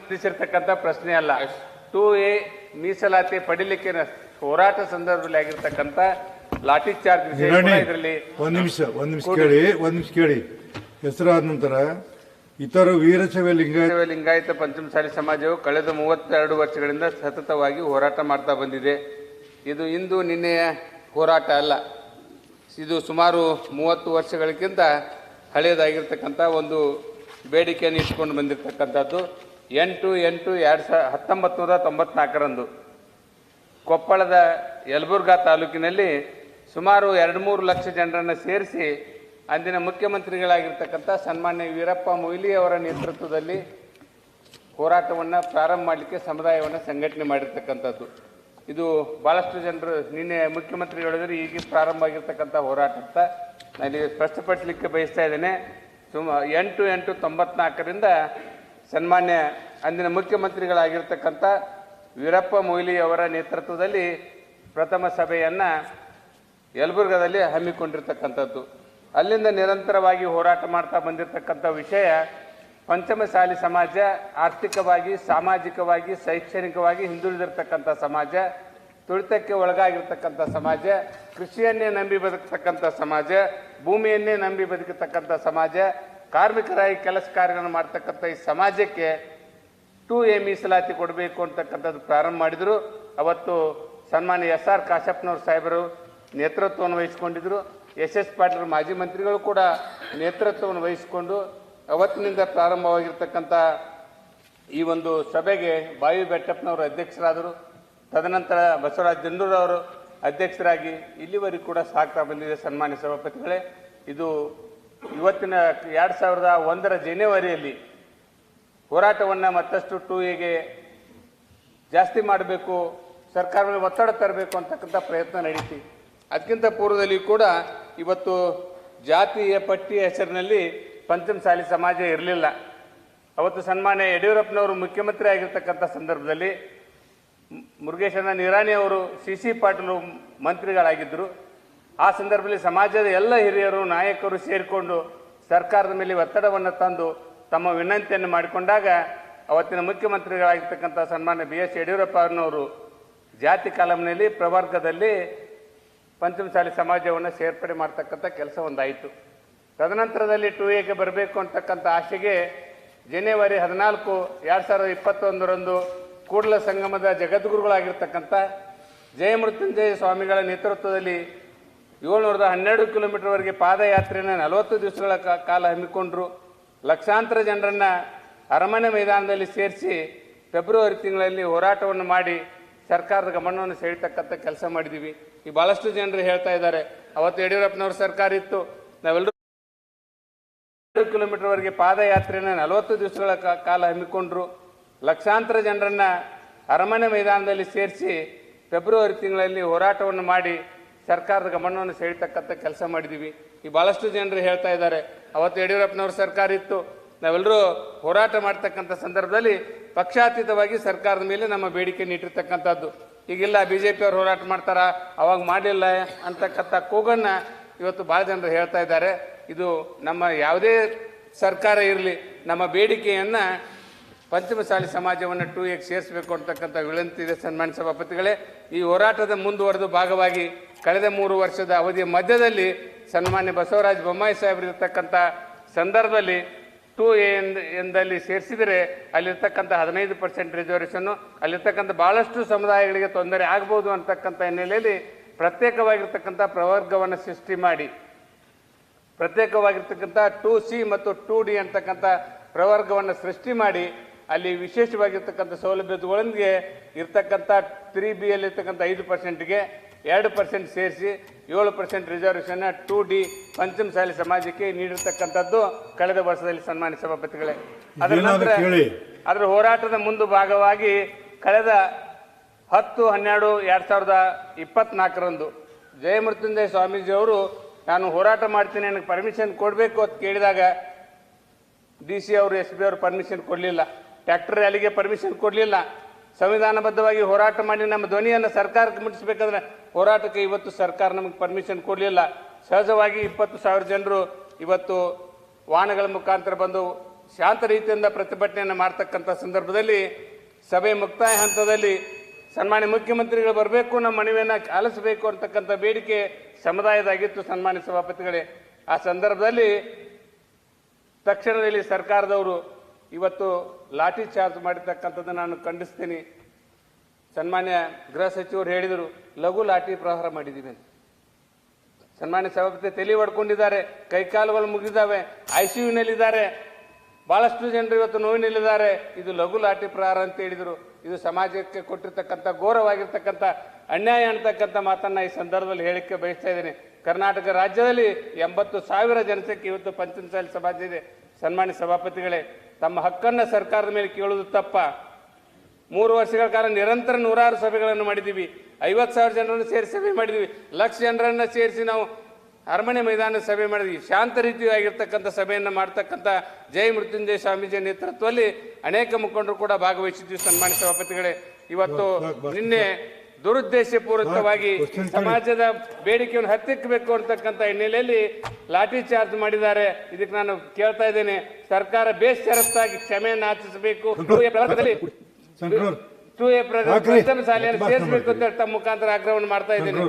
ಸಂಬಂಧಿಸಿರ್ತಕ್ಕಂಥ ಪ್ರಶ್ನೆ ಅಲ್ಲ. 2A ಮೀಸಲಾತಿ ಪಡಿಲಿಕ್ಕೆ ಹೋರಾಟ ಸಂದರ್ಭದಲ್ಲಿ ಆಗಿರ್ತಕ್ಕಂಥ ಲಾಠಿ ಚಾರ್ಜ್ ಇದರಲ್ಲಿ ಒಂದ್ ನಿಮಿಷ ಕೇಳಿ. ಹೆಸರಾದ ನಂತರ ಇತರ ವೀರಶೈವ ಲಿಂಗಾಯತ ಪಂಚಮಸಾಲಿ ಸಮಾಜವು ಕಳೆದ 32 ವರ್ಷಗಳಿಂದ ಸತತವಾಗಿ ಹೋರಾಟ ಮಾಡ್ತಾ ಬಂದಿದೆ. ಇದು ಇಂದು ನಿನ್ನೆಯ ಹೋರಾಟ ಅಲ್ಲ. ಇದು ಸುಮಾರು 30 ವರ್ಷಗಳಿಗಿಂತ ಹಳೆಯದಾಗಿರ್ತಕ್ಕಂಥ ಒಂದು ಬೇಡಿಕೆಯನ್ನು ಇಟ್ಕೊಂಡು ಬಂದಿರತಕ್ಕಂಥದ್ದು. 8/8/1994 ಕೊಪ್ಪಳದ ಯಲಬುರ್ಗಾ ತಾಲೂಕಿನಲ್ಲಿ ಸುಮಾರು 2-3 ಲಕ್ಷ ಜನರನ್ನು ಸೇರಿಸಿ ಅಂದಿನ ಮುಖ್ಯಮಂತ್ರಿಗಳಾಗಿರ್ತಕ್ಕಂಥ ಸನ್ಮಾನ್ಯ ವೀರಪ್ಪ ಮೊಯ್ಲಿ ಅವರ ನೇತೃತ್ವದಲ್ಲಿ ಹೋರಾಟವನ್ನು ಪ್ರಾರಂಭ ಮಾಡಲಿಕ್ಕೆ ಸಮುದಾಯವನ್ನು ಸಂಘಟನೆ ಮಾಡಿರ್ತಕ್ಕಂಥದ್ದು. ಇದು ಭಾಳಷ್ಟು ಜನರು ನಿನ್ನೆ ಮುಖ್ಯಮಂತ್ರಿಗಳು ಹೇಳಿದ್ರೆ ಈಗ ಪ್ರಾರಂಭ ಆಗಿರ್ತಕ್ಕಂಥ ಹೋರಾಟ ಅಂತ ನಾನು ಸ್ಪಷ್ಟಪಡಿಸಲಿಕ್ಕೆ ಬಯಸ್ತಾ ಇದ್ದೇನೆ. 8/8/94 ಸನ್ಮಾನ್ಯ ಅಂದಿನ ಮುಖ್ಯಮಂತ್ರಿಗಳಾಗಿರ್ತಕ್ಕಂಥ ವೀರಪ್ಪ ಮೊಯ್ಲಿ ಅವರ ನೇತೃತ್ವದಲ್ಲಿ ಪ್ರಥಮ ಸಭೆಯನ್ನು ಯಲಬುರ್ಗಾದಲ್ಲಿ ಹಮ್ಮಿಕೊಂಡಿರ್ತಕ್ಕಂಥದ್ದು. ಅಲ್ಲಿಂದ ನಿರಂತರವಾಗಿ ಹೋರಾಟ ಮಾಡ್ತಾ ಬಂದಿರತಕ್ಕಂಥ ವಿಷಯ, ಪಂಚಮಸಾಲಿ ಸಮಾಜ ಆರ್ಥಿಕವಾಗಿ, ಸಾಮಾಜಿಕವಾಗಿ, ಶೈಕ್ಷಣಿಕವಾಗಿ ಹಿಂದುಳಿದಿರ್ತಕ್ಕಂಥ ಸಮಾಜ, ತುಳಿತಕ್ಕೆ ಒಳಗಾಗಿರ್ತಕ್ಕಂಥ ಸಮಾಜ, ಕೃಷಿಯನ್ನೇ ನಂಬಿ ಬದುಕತಕ್ಕಂಥ ಸಮಾಜ, ಭೂಮಿಯನ್ನೇ ನಂಬಿ ಬದುಕತಕ್ಕಂಥ ಸಮಾಜ, ಕಾರ್ಮಿಕರಾಗಿ ಕೆಲಸ ಕಾರ್ಯಗಳನ್ನು ಮಾಡ್ತಕ್ಕಂಥ ಈ ಸಮಾಜಕ್ಕೆ 2A ಮೀಸಲಾತಿ ಕೊಡಬೇಕು ಅಂತಕ್ಕಂಥದ್ದು ಪ್ರಾರಂಭ ಮಾಡಿದರು. ಅವತ್ತು ಸನ್ಮಾನ್ಯ SR ಕಾಶಪ್ಪನವ್ರ ಸಾಹೇಬರು ನೇತೃತ್ವವನ್ನು ವಹಿಸಿಕೊಂಡಿದ್ದರು. SS ಪಾಟೀಲ್ ಮಾಜಿ ಮಂತ್ರಿಗಳು ಕೂಡ ನೇತೃತ್ವವನ್ನು ವಹಿಸಿಕೊಂಡು ಅವತ್ತಿನಿಂದ ಪ್ರಾರಂಭವಾಗಿರ್ತಕ್ಕಂಥ ಈ ಒಂದು ಸಭೆಗೆ ಬಾವಿ ಬೆಟ್ಟಪ್ಪನವರು ಅಧ್ಯಕ್ಷರಾದರು. ತದನಂತರ ಬಸವರಾಜ ದಿಂಡೂರು ಅವರು ಅಧ್ಯಕ್ಷರಾಗಿ ಇಲ್ಲಿವರೆಗೂ ಕೂಡ ಸಾಗ್ತಾ ಬಂದಿದೆ. ಸನ್ಮಾನ್ಯ ಸಭಾಪತಿಗಳೇ, ಇದು ಇವತ್ತಿನ 2001 ಜನವರಿಯಲ್ಲಿ ಹೋರಾಟವನ್ನು ಮತ್ತಷ್ಟು 2Aಗೆ ಜಾಸ್ತಿ ಮಾಡಬೇಕು, ಸರ್ಕಾರ ಮೇಲೆ ಒತ್ತಡ ತರಬೇಕು ಅಂತಕ್ಕಂಥ ಪ್ರಯತ್ನ ನಡೀತಿ. ಅದಕ್ಕಿಂತ ಪೂರ್ವದಲ್ಲಿ ಕೂಡ ಇವತ್ತು ಜಾತಿಯ ಪಟ್ಟಿಯ ಹೆಸರಿನಲ್ಲಿ ಪಂಚಮಸಾಲಿ ಸಮಾಜ ಇರಲಿಲ್ಲ. ಅವತ್ತು ಸನ್ಮಾನ್ಯ ಯಡಿಯೂರಪ್ಪನವರು ಮುಖ್ಯಮಂತ್ರಿ ಆಗಿರ್ತಕ್ಕಂಥ ಸಂದರ್ಭದಲ್ಲಿ ಮುರುಗೇಶನ ನಿರಾಣಿ ಅವರು CC ಪಾಟೀಲ್ ಮಂತ್ರಿಗಳಾಗಿದ್ದರು. ಆ ಸಂದರ್ಭದಲ್ಲಿ ಸಮಾಜದ ಎಲ್ಲ ಹಿರಿಯರು, ನಾಯಕರು ಸೇರಿಕೊಂಡು ಸರ್ಕಾರದ ಮೇಲೆ ಒತ್ತಡವನ್ನು ತಂದು ತಮ್ಮ ವಿನಂತಿಯನ್ನು ಮಾಡಿಕೊಂಡಾಗ ಅವತ್ತಿನ ಮುಖ್ಯಮಂತ್ರಿಗಳಾಗಿರ್ತಕ್ಕಂಥ ಸನ್ಮಾನ್ಯ BS ಯಡಿಯೂರಪ್ಪನವರು ಜಾತಿ ಕಾಲಂನಲ್ಲಿ ಪ್ರವರ್ಗದಲ್ಲಿ ಪಂಚಮಸಾಲಿ ಸಮಾಜವನ್ನು ಸೇರ್ಪಡೆ ಮಾಡ್ತಕ್ಕಂಥ ಕೆಲಸ ಒಂದಾಯಿತು. ತದನಂತರದಲ್ಲಿ 2Aಗೆ ಬರಬೇಕು ಅಂತಕ್ಕಂಥ ಆಶೆಗೆ ಜನವರಿ 14, 2021 ಕೂಡಲ ಸಂಗಮದ ಜಗದ್ಗುರುಗಳಾಗಿರ್ತಕ್ಕಂಥ ಜಯಮೃತ್ಯುಂಜಯ ಸ್ವಾಮಿಗಳ ನೇತೃತ್ವದಲ್ಲಿ 712 ಕಿಲೋಮೀಟರ್ವರೆಗೆ ಪಾದಯಾತ್ರೆಯನ್ನು 40 ದಿವಸಗಳ ಕಾಲ ಹಮ್ಮಿಕೊಂಡ್ರು. ಲಕ್ಷಾಂತರ ಜನರನ್ನು ಅರಮನೆ ಮೈದಾನದಲ್ಲಿ ಸೇರಿಸಿ ಫೆಬ್ರವರಿ ತಿಂಗಳಲ್ಲಿ ಹೋರಾಟವನ್ನು ಮಾಡಿ ಸರ್ಕಾರದ ಗಮನವನ್ನು ಸೆಳೀತಕ್ಕಂಥ ಕೆಲಸ ಮಾಡಿದ್ದೀವಿ. ಈ ಭಾಳಷ್ಟು ಜನರು ಹೇಳ್ತಾ ಇದ್ದಾರೆ, ಅವತ್ತು ಯಡಿಯೂರಪ್ಪನವ್ರ ಸರ್ಕಾರ ಇತ್ತು, ನಾವೆಲ್ಲರೂ ಕಿಲೋಮೀಟರ್ವರೆಗೆ ಪಾದಯಾತ್ರೆಯನ್ನು 40 ದಿವಸಗಳ ಕಾಲ ಹಮ್ಮಿಕೊಂಡ್ರು. ಲಕ್ಷಾಂತರ ಜನರನ್ನು ಅರಮನೆ ಮೈದಾನದಲ್ಲಿ ಸೇರಿಸಿ ಫೆಬ್ರವರಿ ತಿಂಗಳಲ್ಲಿ ಹೋರಾಟವನ್ನು ಮಾಡಿ ಸರ್ಕಾರದ ಗಮನವನ್ನು ಸೆಳೀತಕ್ಕಂಥ ಕೆಲಸ ಮಾಡಿದ್ದೀವಿ. ಈ ಭಾಳಷ್ಟು ಜನರು ಹೇಳ್ತಾ ಇದ್ದಾರೆ, ಅವತ್ತು ಯಡಿಯೂರಪ್ಪನವ್ರ ಸರ್ಕಾರ ಇತ್ತು, ನಾವೆಲ್ಲರೂ ಹೋರಾಟ ಮಾಡ್ತಕ್ಕಂಥ ಸಂದರ್ಭದಲ್ಲಿ ಪಕ್ಷಾತೀತವಾಗಿ ಸರ್ಕಾರದ ಮೇಲೆ ನಮ್ಮ ಬೇಡಿಕೆ ನೀಟ್ಟಿರ್ತಕ್ಕಂಥದ್ದು. ಈಗಿಲ್ಲ BJP ಅವರು ಹೋರಾಟ ಮಾಡ್ತಾರ, ಅವಾಗ ಮಾಡಲಿಲ್ಲ ಅಂತಕ್ಕಂಥ ಕೂಗನ್ನು ಇವತ್ತು ಭಾಳ ಜನರು ಹೇಳ್ತಾ ಇದ್ದಾರೆ. ಇದು ನಮ್ಮ ಯಾವುದೇ ಸರ್ಕಾರ ಇರಲಿ, ನಮ್ಮ ಬೇಡಿಕೆಯನ್ನು ಪಂಚಮಸಾಲಿ ಸಮಾಜವನ್ನು 2Aಗೆ ಸೇರಿಸಬೇಕು ಅಂತಕ್ಕಂಥ ವಿನಂತಿ ಇದೆ. ಸನ್ಮಾನ್ಯ ಸಭಾಪತಿಗಳೇ, ಈ ಹೋರಾಟದ ಮುಂದುವರೆದ ಭಾಗವಾಗಿ ಕಳೆದ 3 ವರ್ಷದ ಅವಧಿಯ ಮಧ್ಯದಲ್ಲಿ ಸನ್ಮಾನ್ಯ ಬಸವರಾಜ ಬೊಮ್ಮಾಯಿ ಸಾಹೇಬರು ಇರತಕ್ಕಂಥ ಸಂದರ್ಭದಲ್ಲಿ 2A ಎಂದಲ್ಲಿ ಸೇರಿಸಿದರೆ ಅಲ್ಲಿರ್ತಕ್ಕಂಥ 15% ರಿಸರ್ವೇಷನ್ನು, ಅಲ್ಲಿರ್ತಕ್ಕಂಥ ಭಾಳಷ್ಟು ಸಮುದಾಯಗಳಿಗೆ ತೊಂದರೆ ಆಗ್ಬೋದು ಅಂತಕ್ಕಂಥ ಹಿನ್ನೆಲೆಯಲ್ಲಿ ಪ್ರತ್ಯೇಕವಾಗಿರ್ತಕ್ಕಂಥ ಪ್ರವರ್ಗವನ್ನು ಸೃಷ್ಟಿ ಮಾಡಿ, ಪ್ರತ್ಯೇಕವಾಗಿರ್ತಕ್ಕಂಥ 2C ಮತ್ತು 2D ಅಂತಕ್ಕಂಥ ಪ್ರವರ್ಗವನ್ನು ಸೃಷ್ಟಿ ಮಾಡಿ ಅಲ್ಲಿ ವಿಶೇಷವಾಗಿರ್ತಕ್ಕಂಥ ಸೌಲಭ್ಯದೊಂದಿಗೆ ಇರ್ತಕ್ಕಂಥ 3Bಯಲ್ಲಿರ್ತಕ್ಕಂಥ 5%ಗೆ 2% ಸೇರಿಸಿ 7% ರಿಸರ್ವೇಷನ್ 2D ಪಂಚಮಸಾಲಿ ಸಮಾಜಕ್ಕೆ ನೀಡಿರ್ತಕ್ಕಂಥದ್ದು ಕಳೆದ ವರ್ಷದಲ್ಲಿ. ಸನ್ಮಾನ್ಯ ಸಭಾಪತಿಗಳೇ, ಅದರ ನಂತರ ಅದರ ಹೋರಾಟದ ಮುಂದೆ ಭಾಗವಾಗಿ ಕಳೆದ 10/12/2024 ಜಯಮೃತ್ಯುಂಜಯ ಸ್ವಾಮೀಜಿಯವರು ನಾನು ಹೋರಾಟ ಮಾಡ್ತೀನಿ, ನನಗೆ ಪರ್ಮಿಷನ್ ಕೊಡಬೇಕು ಅಂತ ಕೇಳಿದಾಗ DC ಅವರು SP ಅವರು ಪರ್ಮಿಷನ್ ಕೊಡಲಿಲ್ಲ. ಟ್ರ್ಯಾಕ್ಟರ್ ರ್ಯಾಲಿಗೆ ಪರ್ಮಿಷನ್ ಕೊಡಲಿಲ್ಲ. ಸಂವಿಧಾನಬದ್ಧವಾಗಿ ಹೋರಾಟ ಮಾಡಿ ನಮ್ಮ ಧ್ವನಿಯನ್ನು ಸರ್ಕಾರಕ್ಕೆ ಮುಟ್ಟಿಸಬೇಕಾದ್ರೆ ಹೋರಾಟಕ್ಕೆ ಇವತ್ತು ಸರ್ಕಾರ ನಮಗೆ ಪರ್ಮಿಷನ್ ಕೊಡಲಿಲ್ಲ. ಸಹಜವಾಗಿ 20,000 ಜನರು ಇವತ್ತು ವಾಹನಗಳ ಮುಖಾಂತರ ಬಂದು ಶಾಂತ ರೀತಿಯಿಂದ ಪ್ರತಿಭಟನೆಯನ್ನು ಮಾಡ್ತಕ್ಕಂಥ ಸಂದರ್ಭದಲ್ಲಿ ಸಭೆ ಮುಕ್ತಾಯ ಹಂತದಲ್ಲಿ ಸನ್ಮಾನ್ಯ ಮುಖ್ಯಮಂತ್ರಿಗಳು ಬರಬೇಕು, ನಮ್ಮ ಮನವಿಯನ್ನು ಆಲಿಸಬೇಕು ಅಂತಕ್ಕಂಥ ಬೇಡಿಕೆ ಸಮುದಾಯದಾಗಿತ್ತು ಸನ್ಮಾನ್ಯ ಸಭಾಪತಿಗಳೇ. ಆ ಸಂದರ್ಭದಲ್ಲಿ ತಕ್ಷಣದಲ್ಲಿ ಸರ್ಕಾರದವರು ಇವತ್ತು ಲಾಠಿ ಚಾರ್ಜ್ ಮಾಡಿರ್ತಕ್ಕಂಥದ್ದನ್ನು ನಾನು ಖಂಡಿಸ್ತೀನಿ. ಸನ್ಮಾನ್ಯ ಗೃಹ ಸಚಿವರು ಹೇಳಿದರು, ಲಘು ಲಾಠಿ ಪ್ರಹಾರ ಮಾಡಿದ್ದೀವಿ ಅಂತ. ಸನ್ಮಾನ್ಯ ಸಭಾಪತಿ ತಲೆ ಹೊಡ್ಕೊಂಡಿದ್ದಾರೆ, ಕೈಕಾಲುಗಳು ಮುಗಿದಿದ್ದಾವೆ, ICUನಲ್ಲಿದ್ದಾರೆ, ಬಹಳಷ್ಟು ಜನರು ಇವತ್ತು ನೋವಿನಲ್ಲಿದ್ದಾರೆ. ಇದು ಲಘು ಲಾಠಿ ಪ್ರಹಾರ ಅಂತ ಹೇಳಿದರು. ಇದು ಸಮಾಜಕ್ಕೆ ಕೊಟ್ಟಿರ್ತಕ್ಕಂಥ ಘೋರವಾಗಿರ್ತಕ್ಕಂಥ ಅನ್ಯಾಯ ಅಂತಕ್ಕಂಥ ಮಾತನ್ನು ಈ ಸಂದರ್ಭದಲ್ಲಿ ಹೇಳಿಕೆ ಬಯಸ್ತಾ ಇದ್ದೇನೆ. ಕರ್ನಾಟಕ ರಾಜ್ಯದಲ್ಲಿ 80,000 ಜನಸಂಖ್ಯೆ ಇವತ್ತು ಪಂಚಮಸಾಲಿ ಸಮಾಜ ಇದೆ. ಸನ್ಮಾನ್ಯ ಸಭಾಪತಿಗಳೇ, ತಮ್ಮ ಹಕ್ಕನ್ನು ಸರ್ಕಾರದ ಮೇಲೆ ಕೇಳುವುದು ತಪ್ಪ? 3 ವರ್ಷಗಳ ಕಾಲ ನಿರಂತರ 106 ಸಭೆಗಳನ್ನು ಮಾಡಿದ್ದೀವಿ. 50,000 ಜನರನ್ನು ಸೇರಿಸಿ ಸಭೆ ಮಾಡಿದ್ದೀವಿ. 1,00,000 ಜನರನ್ನು ಸೇರಿಸಿ ನಾವು ಅರಮನೆ ಮೈದಾನ ಸಭೆ ಮಾಡಿದ್ವಿ. ಶಾಂತ ರೀತಿಯಾಗಿರ್ತಕ್ಕಂಥ ಸಭೆಯನ್ನು ಮಾಡ್ತಕ್ಕಂಥ ಜೈ ಮೃತ್ಯುಂಜಯ ಸ್ವಾಮೀಜಿ ನೇತೃತ್ವದಲ್ಲಿ ಅನೇಕ ಮುಖಂಡರು ಕೂಡ ಭಾಗವಹಿಸಿದ್ವಿ. ಸನ್ಮಾನ್ಯ ಸಭಾಪತಿಗಳೇ, ಇವತ್ತು ನಿನ್ನೆ ದುರುದ್ದೇಶಪೂರ್ವಕವಾಗಿ ಸಮಾಜದ ಬೇಡಿಕೆಯನ್ನು ಹತ್ತಿಕ್ಕಬೇಕು ಅಂತಕ್ಕಂಥ ಹಿನ್ನೆಲೆಯಲ್ಲಿ ಲಾಠಿ ಚಾರ್ಜ್ ಮಾಡಿದ್ದಾರೆ. ಇದಕ್ಕೆ ನಾನು ಕೇಳ್ತಾ ಇದ್ದೇನೆ, ಸರ್ಕಾರ ಬೇಷರತ್ತಾಗಿ ಕ್ಷಮೆಯನ್ನು ಯಾಚಿಸಬೇಕು. 2A ಪ್ರಥಮ ಶಾಲೆಯನ್ನು ಸೇರಿಸಬೇಕು ಅಂತ ತಮ್ಮ ಮುಖಾಂತರ ಆಗ್ರಹವನ್ನು ಮಾಡ್ತಾ ಇದ್ದೇನೆ.